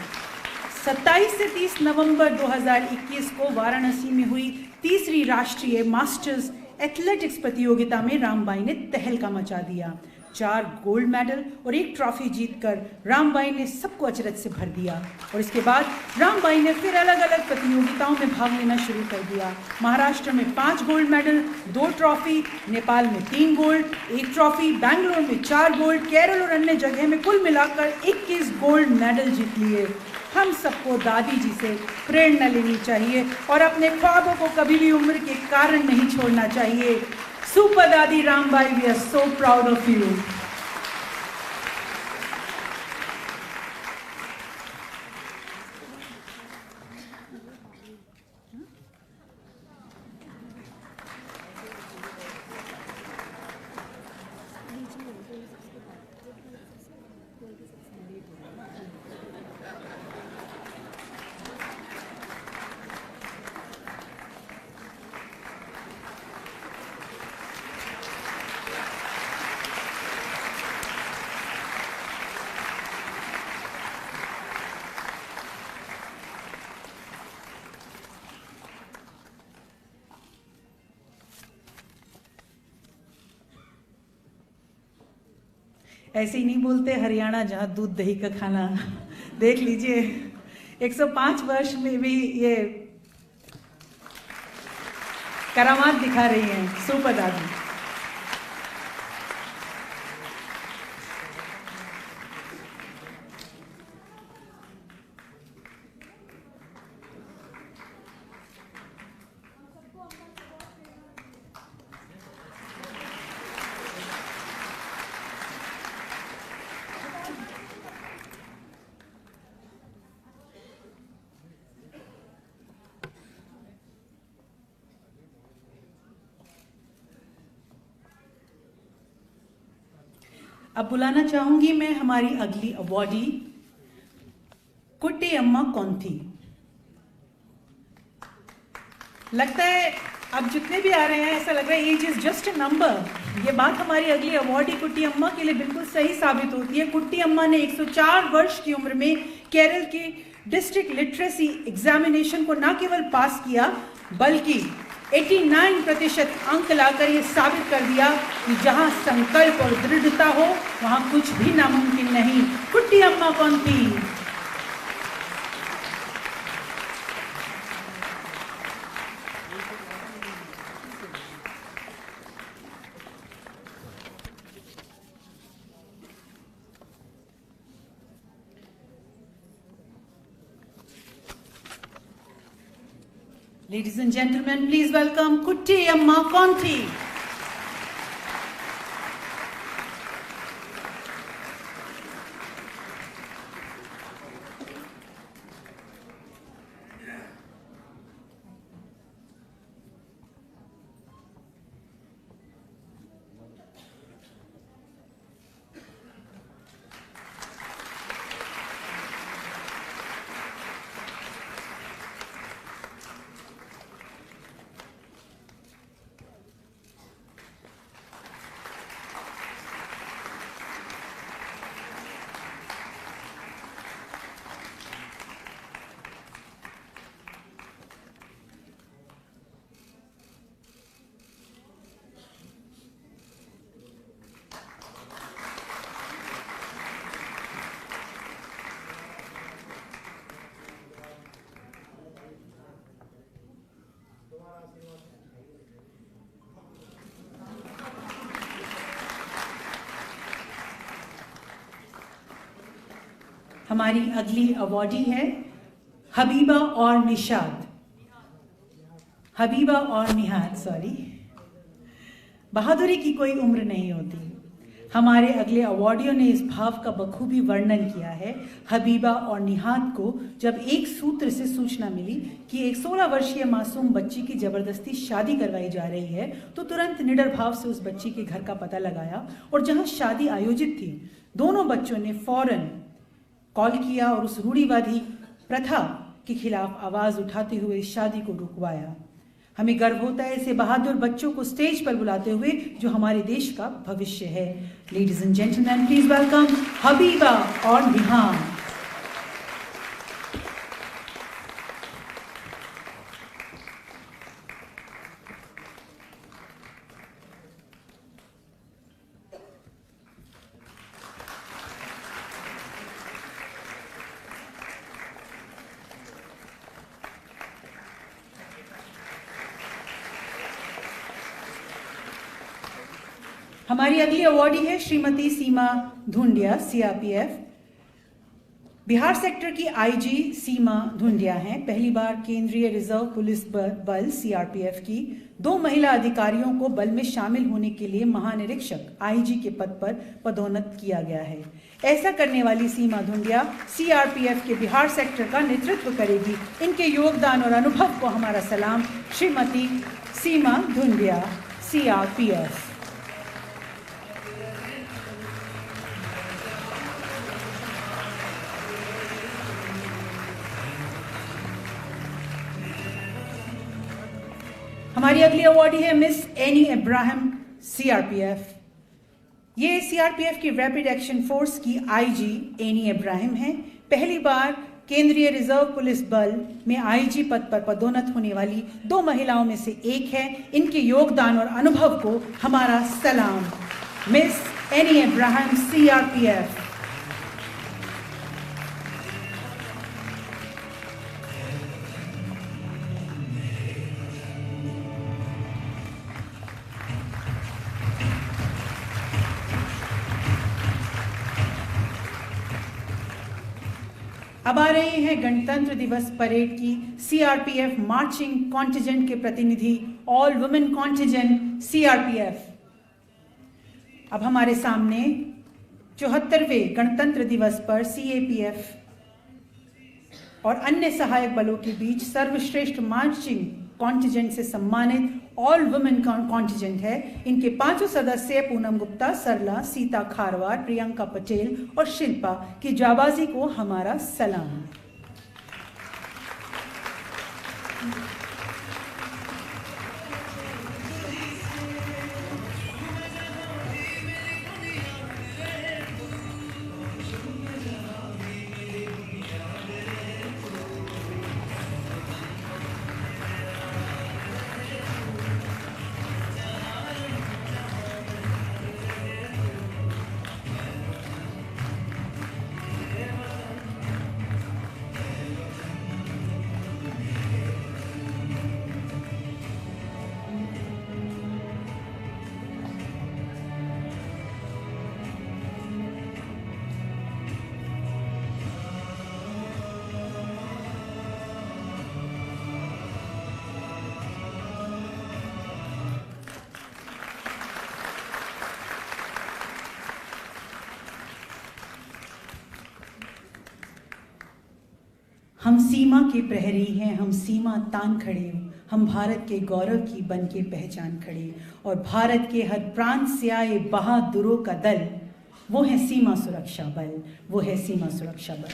27 से 30 नवंबर 2021 को वाराणसी में हुई तीसरी राष्ट्रीय मास्टर्स एथलेटिक्स प्रतियोगिता में रामबाई ने तहलका मचा दिया। 4 गोल्ड मेडल और 1 ट्रॉफी जीतकर रामबाई ने सबको अचरज से भर दिया। और इसके बाद रामबाई ने फिर अलग अलग प्रतियोगिताओं में भाग लेना शुरू कर दिया। महाराष्ट्र में 5 गोल्ड मेडल, 2 ट्रॉफी, नेपाल में 3 गोल्ड, 1 ट्रॉफी, बैंगलोर में 4 गोल्ड, केरल और अन्य जगह में कुल मिलाकर 21 गोल्ड मेडल जीत लिए। हम सबको दादी जी से प्रेरणा लेनी चाहिए और अपने ख्वाबों को कभी भी उम्र के कारण नहीं छोड़ना चाहिए। Super Dadi Rambai, we are so proud of you. ऐसे ही नहीं बोलते हरियाणा जहाँ दूध दही का खाना। देख लीजिए 105 वर्ष में भी ये करामात दिखा रही हैं सुपर दादी। अब बुलाना चाहूंगी मैं हमारी अगली अवॉर्डी कुट्टी अम्मा कौंथी। लगता है अब जितने भी आ रहे हैं ऐसा लग रहा है age is just a number. ये बात हमारी अगली अवॉर्डी कुट्टी अम्मा के लिए बिल्कुल सही साबित होती है। कुट्टी अम्मा ने 104 वर्ष की उम्र में केरल की डिस्ट्रिक्ट लिटरेसी एग्जामिनेशन को न केवल पास किया बल्कि 89% अंक लाकर ये साबित कर दिया कि जहां संकल्प और दृढ़ता हो वहां कुछ भी नामुमकिन नहीं। कुट्टी अम्मा कौन थी? Ladies and gentlemen, please welcome Kutti Amma Konthi. हमारी अगली अवॉर्डी है हबीबा और निशाद। हबीबा और निहाद, सॉरी। बहादुरी की कोई उम्र नहीं होती। हमारे अगले अवॉर्डियों ने इस भाव का बखूबी वर्णन किया है। हबीबा और निहाद को जब एक सूत्र से सूचना मिली कि एक 16 वर्षीय मासूम बच्ची की जबरदस्ती शादी करवाई जा रही है तो तुरंत निडर भाव से उस बच्ची के घर का पता लगाया और जहां शादी आयोजित थी दोनों बच्चों ने फौरन कॉल किया और उस रूढ़िवादी प्रथा के खिलाफ आवाज उठाते हुए इस शादी को रुकवाया। हमें गर्व होता है ऐसे बहादुर बच्चों को स्टेज पर बुलाते हुए जो हमारे देश का भविष्य है। Ladies and gentleman, please welcome Habiba और निहाद। हमारी अगली अवॉर्डी है श्रीमती सीमा धुंडिया, सीआरपीएफ। बिहार सेक्टर की आईजी सीमा धुंडिया हैं। पहली बार केंद्रीय रिजर्व पुलिस बल सीआरपीएफ की 2 महिला अधिकारियों को बल में शामिल होने के लिए महानिरीक्षक आईजी के पद पर पदोन्नत किया गया है। ऐसा करने वाली सीमा धुंडिया सीआरपीएफ के बिहार सेक्टर का नेतृत्व करेगी। इनके योगदान और अनुभव को हमारा सलाम। श्रीमती सीमा धुंडिया, सीआरपीएफ। हमारी अगली अवॉर्डी है मिस एनी इब्राहिम, सीआरपीएफ। ये सीआरपीएफ की रैपिड एक्शन फोर्स की आईजी एनी इब्राहिम हैं। पहली बार केंद्रीय रिजर्व पुलिस बल में आईजी पद पर पदोन्नत होने वाली 2 महिलाओं में से एक है। इनके योगदान और अनुभव को हमारा सलाम। Miss any Ibrahim, CRPF. अब आ रहे हैं गणतंत्र दिवस परेड की सीआरपीएफ मार्चिंग कॉन्टिजेंट के प्रतिनिधि, ऑल वुमेन कॉन्टिजेंट सीआरपीएफ। अब हमारे सामने 74वें गणतंत्र दिवस पर सीएपीएफ और अन्य सहायक बलों के बीच सर्वश्रेष्ठ मार्चिंग कॉन्टिजेंट से सम्मानित ऑल वुमेन कॉन्टिजेंट है। इनके 5 सदस्य पूनम गुप्ता, सरला, सीता खारवार, प्रियंका पटेल और शिल्पा की जाबाजी को हमारा सलाम। हम सीमा के प्रहरी हैं, हम सीमा तान खड़े हो, हम भारत के गौरव की बन के पहचान खड़े। और भारत के हर प्रांत से आए बहादुरों का दल, वो है सीमा सुरक्षा बल, वो है सीमा सुरक्षा बल।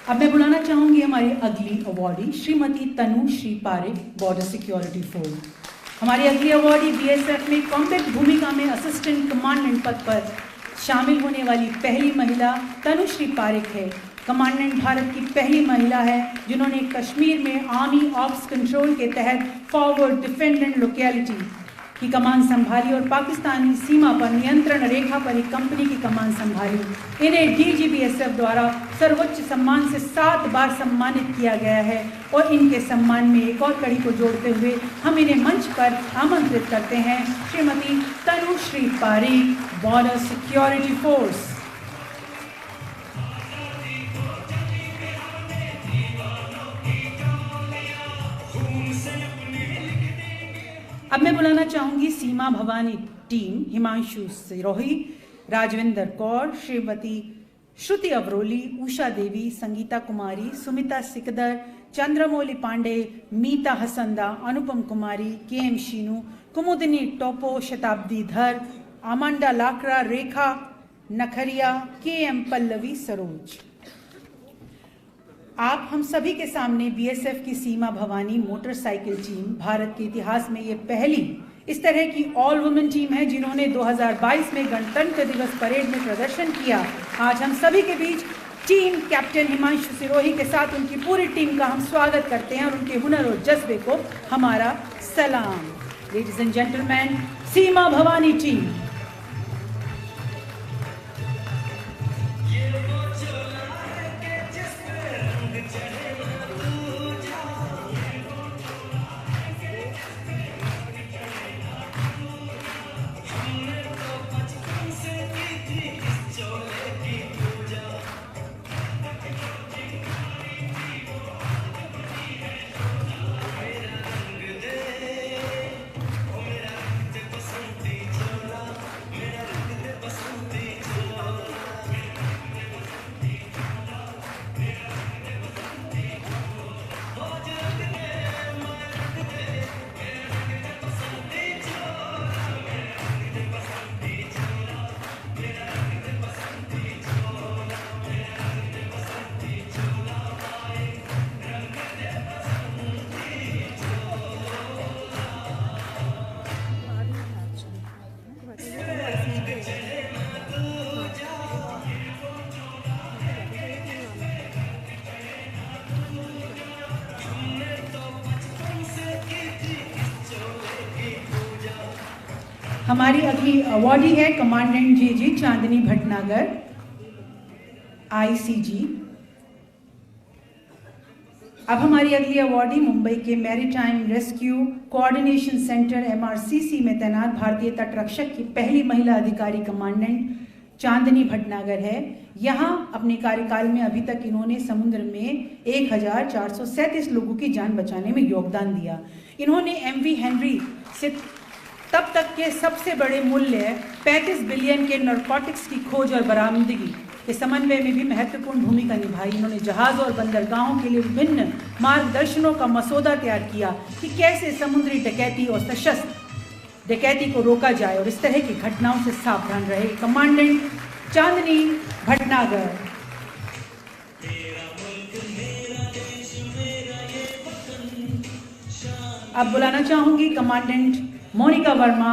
अब मैं बुलाना चाहूंगी हमारी अगली awardee Shrimati Tanushree Pareek, border security force. हमारी अगली अवॉर्डी बीएसएफ में कॉम्बैट भूमिका में असिस्टेंट कमांडेंट पद पर शामिल होने वाली पहली महिला तनुश्री पारिक है। कमांडेंट भारत की पहली महिला है जिन्होंने कश्मीर में आर्मी ऑप्स कंट्रोल के तहत फॉरवर्ड डिफेंडेंट लोकेलिटी की कमान संभाली और पाकिस्तानी सीमा पर नियंत्रण रेखा पर एक कंपनी की कमान संभाली। इन्हें डीजीबीएसएफ द्वारा सर्वोच्च सम्मान से 7 बार सम्मानित किया गया है और इनके सम्मान में एक और कड़ी को जोड़ते हुए हम इन्हें मंच पर आमंत्रित करते हैं। Shrimati Tanushree Pareek, border security force. अब मैं बुलाना चाहूंगी सीमा भवानी टीम, हिमांशु सिरोही, राजविंदर कौर, श्रीमती श्रुति अवरोली, उषा देवी, संगीता कुमारी, सुमिता सिकदर, चंद्रमौली पांडे, मीता हसंदा, Anupam Kumari, KM Sheenu, Kumudini Toppo, Shatabdi Dhar, Amanda Lakra, Rekha Nakhria, KM Pallavi, Saroj. आप हम सभी के सामने बीएसएफ की सीमा भवानी मोटरसाइकिल टीम, भारत के इतिहास में ये पहली इस तरह की ऑल वुमेन टीम है जिन्होंने 2022 में गणतंत्र दिवस परेड में प्रदर्शन किया। आज हम सभी के बीच टीम कैप्टन हिमांशु सिरोही के साथ उनकी पूरी टीम का हम स्वागत करते हैं और उनके हुनर और जज्बे को हमारा सलाम। Ladies and gentleman, Seema Bhawani team. हमारी अगली अवॉर्डी है कमांडेंट जेजी चांदनी भटनागर, आईसीजी। अब हमारी अगली अवॉर्डी मुंबई के maritime rescue coordination centre MRCC में तैनात भारतीय तटरक्षक की पहली महिला अधिकारी कमांडेंट चांदनी भटनागर है। यहाँ अपने कार्यकाल में अभी तक इन्होंने समुद्र में 1437 लोगों की जान बचाने में योगदान दिया। इन्होंने एमवी हेनरी से तब तक के सबसे बड़े मूल्य 35 बिलियन के नारकोटिक्स की खोज और बरामदगी के समन्वय में भी महत्वपूर्ण भूमिका निभाई। इन्होंने जहाज और बंदरगाहों के लिए विभिन्न मार्गदर्शनों का मसौदा तैयार किया कि कैसे समुद्री डकैती और सशस्त्र डकैती को रोका जाए और इस तरह की घटनाओं से सावधान रहे। कमांडेंट चांदनी भटनागर। अब बुलाना चाहूंगी कमांडेंट मोनिका वर्मा।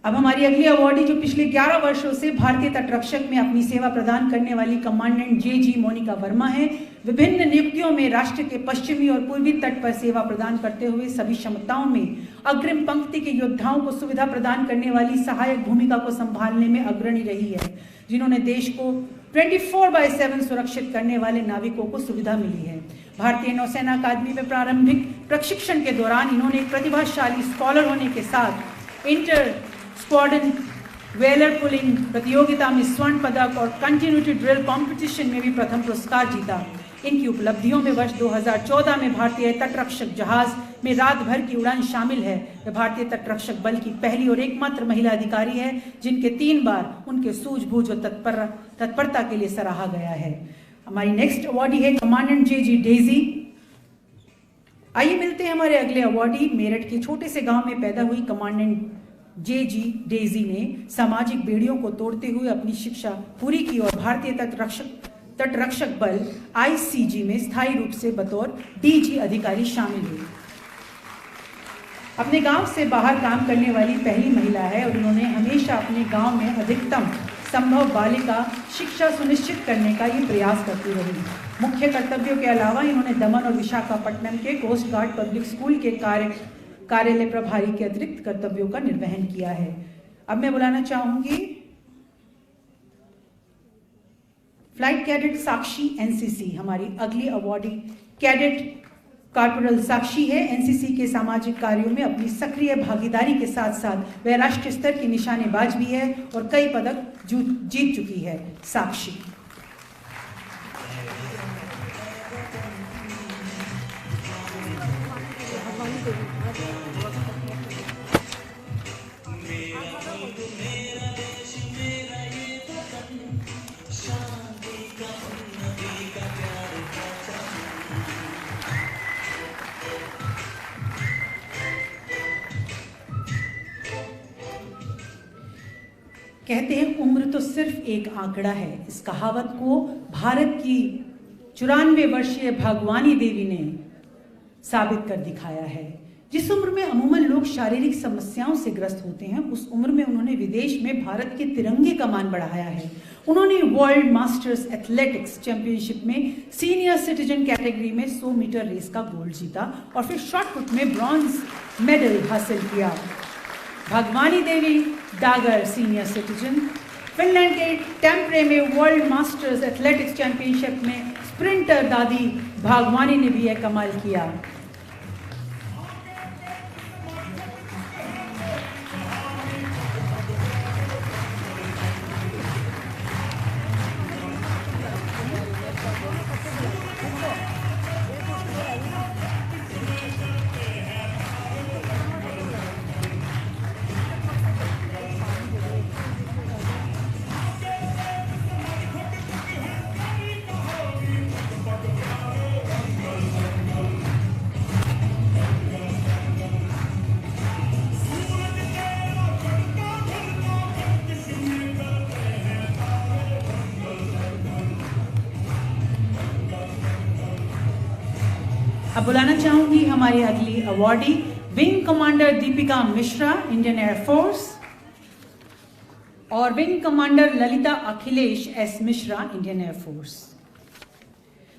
अब हमारी अगली अवॉर्डी जो पिछले 11 वर्षों से भारतीय तटरक्षक में अपनी सेवा प्रदान करने वाली कमांडेंट जेजी मोनिका वर्मा है। विभिन्न नियुक्तियों में राष्ट्र के पश्चिमी और पूर्वी तट पर सेवा प्रदान करते हुए सभी क्षमताओं में अग्रिम पंक्ति के योद्धाओं को सुविधा प्रदान करने वाली सहायक भूमिका को संभालने में अग्रणी रही है, जिन्होंने देश को 24/7 सुरक्षित करने वाले नाविकों को सुविधा मिली है। भारतीय नौसेना अकादमी में प्रारंभिक प्रशिक्षण के दौरान इन्होंने एक प्रतिभाशाली स्कॉलर होने के साथ इंटर स्क्वाड्रन वेलर पुलिंग प्रतियोगिता में स्वर्ण पदक और कंटिन्यूटी ड्रिल कंपटीशन में भी प्रथम पुरस्कार जीता। इनकी उपलब्धियों में वर्ष 2014 में भारतीय तटरक्षक जहाज में रात भर की उड़ान शामिल है। वे भारतीय तटरक्षक बल की पहली और एकमात्र महिला अधिकारी है जिनके 3 बार उनके सूझबूझ और तत्परता के लिए सराहा गया है। हमारी नेक्स्ट अवॉर्डी है कमांडेंट जेजी डेजी। आइए मिलते हैं हमारे अगले अवॉर्डी। मेरठ के छोटे से गांव में पैदा हुई कमांडेंट जेजी डेजी ने सामाजिक बेड़ियों को तोड़ते हुए अपनी शिक्षा पूरी की और भारतीय तटरक्षक बल आईसीजी में स्थायी रूप से बतौर डीजी अधिकारी शामिल हुई। अपने गांव से बाहर काम करने वाली पहली महिला है और उन्होंने हमेशा अपने गांव में अधिकतम संभव बालिका शिक्षा सुनिश्चित करने का ये प्रयास करती रही। मुख्य कर्तव्यों के अलावा इन्होंने दमन और विशाखापट्टनम के कोस्ट गार्ड पब्लिक स्कूल के कार्यालय प्रभारी के अतिरिक्त कर्तव्यों का निर्वहन किया है। अब मैं बुलाना चाहूंगी फ्लाइट कैडेट साक्षी एनसीसी। हमारी अगली अवॉर्डी कैडेट कॉर्पोरल साक्षी है। एनसीसी के सामाजिक कार्यों में अपनी सक्रिय भागीदारी के साथ साथ वह राष्ट्रीय स्तर की निशानेबाज भी है और कई पदक जीत चुकी है। साक्षी कहते हैं उम्र तो सिर्फ एक आंकड़ा है। इस कहावत को भारत की 94 वर्षीय भागवानी देवी ने साबित कर दिखाया है। जिस उम्र में अमूमन लोग शारीरिक समस्याओं से ग्रस्त होते हैं, उस उम्र में उन्होंने विदेश में भारत के तिरंगे का मान बढ़ाया है। उन्होंने वर्ल्ड मास्टर्स एथलेटिक्स चैंपियनशिप में सीनियर सिटीजन कैटेगरी में 100 मीटर रेस का गोल्ड जीता और फिर शॉटपुट में ब्रॉन्ज मेडल हासिल किया। भागवानी देवी डागर सीनियर सिटीजन फिनलैंड के टेम्परे में वर्ल्ड मास्टर्स एथलेटिक्स चैंपियनशिप में स्प्रिंटर दादी भागवानी ने भी यह कमाल किया। अब बुलाना चाहूंगी हमारी अगली awardee wing commander Deepika Mishra Indian air force और wing commander Lalita Akhilesh S Mishra Indian air force.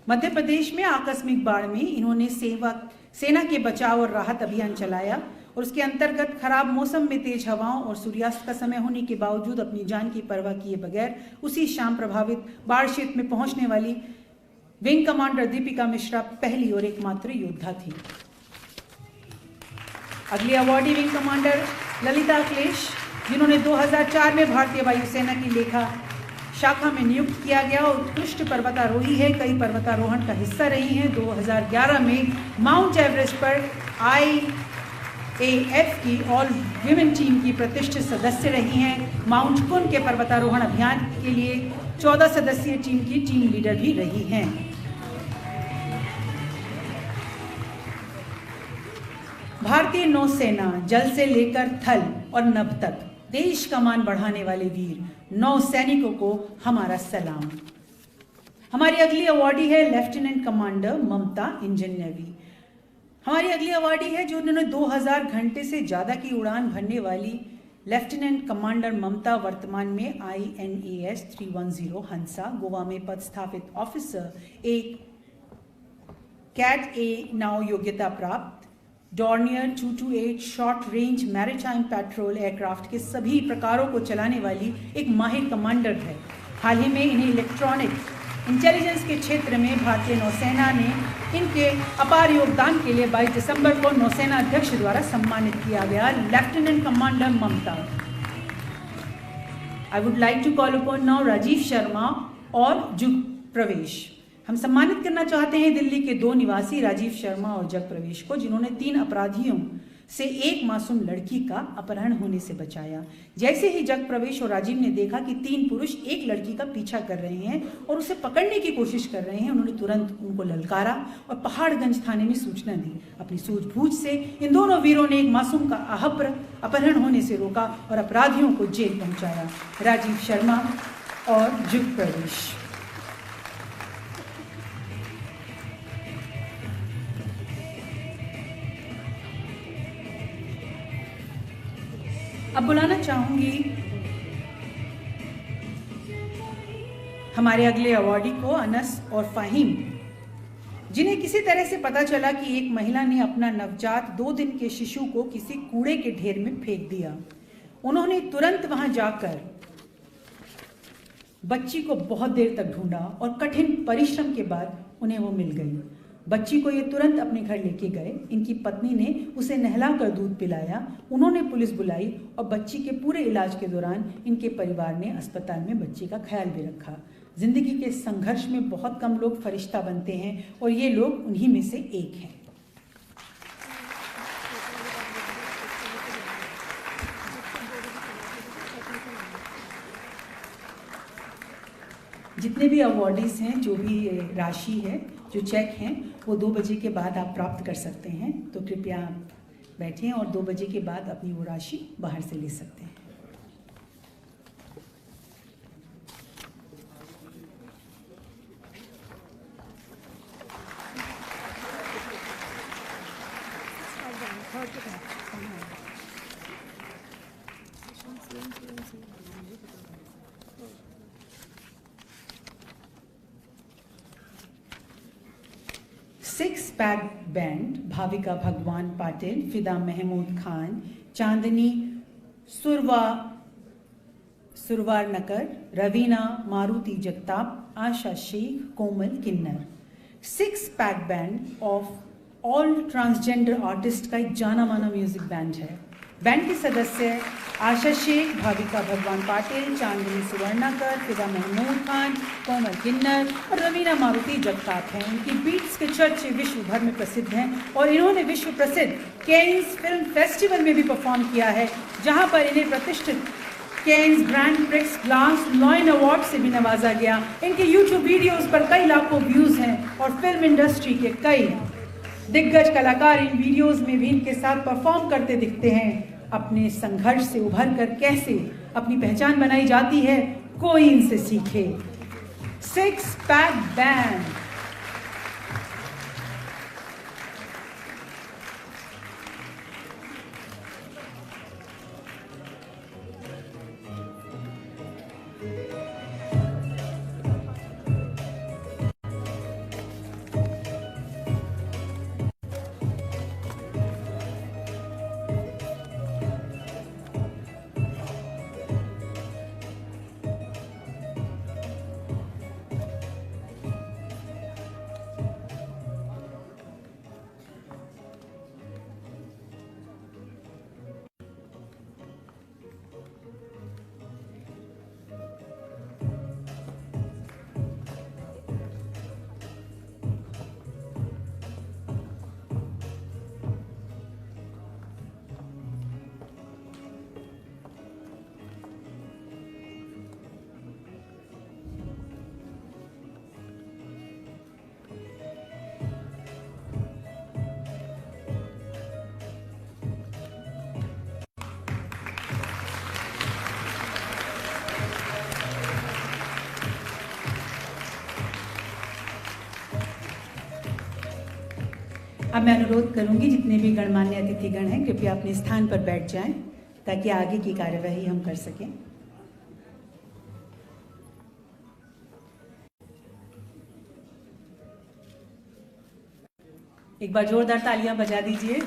Madhya Pradesh में आकस्मिक बाढ़ में इन्होंने सेना के बचाव और राहत अभियान चलाया और उसके अंतर्गत खराब मौसम में तेज हवाओं और सूर्यास्त का समय होने के बावजूद अपनी जान की परवाह किए बगैर उसी शाम प्रभावित बाढ़ क्षेत्र में पहुंचने वाली विंग कमांडर दीपिका मिश्रा पहली और एकमात्र योद्धा थी। अगली awardee wing commander Lalita Akhilesh, जिन्होंने 2004 में भारतीय वायुसेना की लेखा शाखा में नियुक्त किया गया और उत्कृष्ट पर्वतारोही है, कई पर्वतारोहण का हिस्सा रही हैं। 2011 में माउंट एवरेस्ट पर IAF की ऑल विमेन टीम की प्रतिष्ठित सदस्य रही हैं। माउंट कुन के पर्वतारोहण अभियान के लिए 14 सदस्यीय टीम की टीम लीडर भी रही हैं। भारतीय नौसेना जल से लेकर थल और नभ तक देश का मान बढ़ाने वाले वीर नौ सैनिकों को हमारा सलाम। हमारी अगली अवॉर्डी है लेफ्टिनेंट कमांडर ममता, इंडियन नेवी। हमारी अगली अवॉर्डी है जो उन्होंने 2000 घंटे से ज्यादा की उड़ान भरने वाली लेफ्टिनेंट कमांडर ममता वर्तमान में INAS 310 हंसा गोवा में पदस्थापित ऑफिसर, एक कैट ए नाउ योग्यता प्राप्त Dornier 228 short range maritime petrol aircraft के सभी प्रकारों को चलाने वाली एक माहिर कमांडर है। हाल ही में इन्हें इलेक्ट्रॉनिक इंटेलिजेंस के क्षेत्र में भारतीय नौसेना ने इनके अपार योगदान के लिए 22 दिसंबर को नौसेना अध्यक्ष द्वारा सम्मानित किया गया। Lieutenant commander Mamta. I would like to call upon now Rajiv Sharma और जुग प्रवेश। हम सम्मानित करना चाहते हैं दिल्ली के 2 निवासी राजीव शर्मा और जग प्रवेश को, जिन्होंने 3 अपराधियों से एक मासूम लड़की का अपहरण होने से बचाया। जैसे ही जग प्रवेश और राजीव ने देखा कि 3 पुरुष एक लड़की का पीछा कर रहे हैं और उसे पकड़ने की कोशिश कर रहे हैं, उन्होंने तुरंत उनको ललकारा और पहाड़गंज थाने में सूचना दी। अपनी सूझबूझ से इन दोनों वीरों ने एक मासूम का अपहरण होने से रोका और अपराधियों को जेल पहुंचाया। राजीव शर्मा और जुग प्रवेश। अब बुलाना चाहूंगी हमारे अगले अवॉर्डी को अनस और फाहिम, जिन्हें किसी तरह से पता चला कि एक महिला ने अपना नवजात 2 दिन के शिशु को किसी कूड़े के ढेर में फेंक दिया। उन्होंने तुरंत वहां जाकर बच्ची को बहुत देर तक ढूंढा और कठिन परिश्रम के बाद उन्हें वो मिल गई। बच्ची को ये तुरंत अपने घर लेके गए। इनकी पत्नी ने उसे नहलाकर दूध पिलाया। उन्होंने पुलिस बुलाई और बच्ची के पूरे इलाज के दौरान इनके परिवार ने अस्पताल में बच्ची का ख्याल भी रखा। जिंदगी के संघर्ष में बहुत कम लोग फरिश्ता बनते हैं और ये लोग उन्हीं में से एक हैं। जितने भी अवॉर्डीज हैं, जो भी राशि है, जो चेक हैं, वो 2 बजे के बाद आप प्राप्त कर सकते हैं। तो कृपया आप बैठें और 2 बजे के बाद अपनी वो राशि बाहर से ले सकते हैं। सिक्स पैक बैंड भाविका भगवान पाटिल, फिदा महमूद खान, चांदनी सुरवार नकर, रवीना मारुति जगताप, आशा शेख, कोमल किन्नर। 6 pack band of all transgender artist का एक जाना माना म्यूजिक बैंड है। बैंड के सदस्य आशा शेख, भाविका भगवान पाटिल, चांदनी सुवर्णकर, फिदा महमूद खान, कोमल किन्नर और रवीना मारुति जगताप हैं। इनकी बीट्स के चर्चे विश्व भर में प्रसिद्ध हैं और इन्होंने विश्व प्रसिद्ध कैन्स फिल्म फेस्टिवल में भी परफॉर्म किया है, जहां पर इन्हें प्रतिष्ठित cans grand prix glass lion award से भी नवाजा गया। इनके यूट्यूब वीडियोस पर कई लाखों व्यूज हैं और फिल्म इंडस्ट्री के कई दिग्गज कलाकार इन वीडियोस में भी इनके साथ परफॉर्म करते दिखते हैं। अपने संघर्ष से उभर कर कैसे अपनी पहचान बनाई जाती है, कोई इनसे सीखे। 6 पैक बैंड। अब मैं अनुरोध करूंगी जितने भी गणमान्य अतिथिगण हैं कृपया अपने स्थान पर बैठ जाएं ताकि आगे की कार्यवाही हम कर सकें। एक बार जोरदार तालियां बजा दीजिए।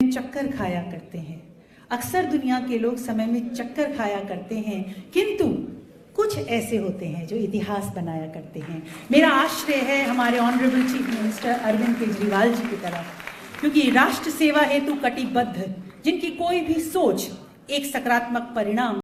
चक्कर खाया करते हैं, अक्सर दुनिया के लोग समय में चक्कर खाया करते हैं, किंतु कुछ ऐसे होते हैं जो इतिहास बनाया करते हैं। मेरा आश्रय है हमारे honourable chief minister Arvind Kejriwal ji की तरफ, क्योंकि राष्ट्र सेवा हेतु कटिबद्ध जिनकी कोई भी सोच एक सकारात्मक परिणाम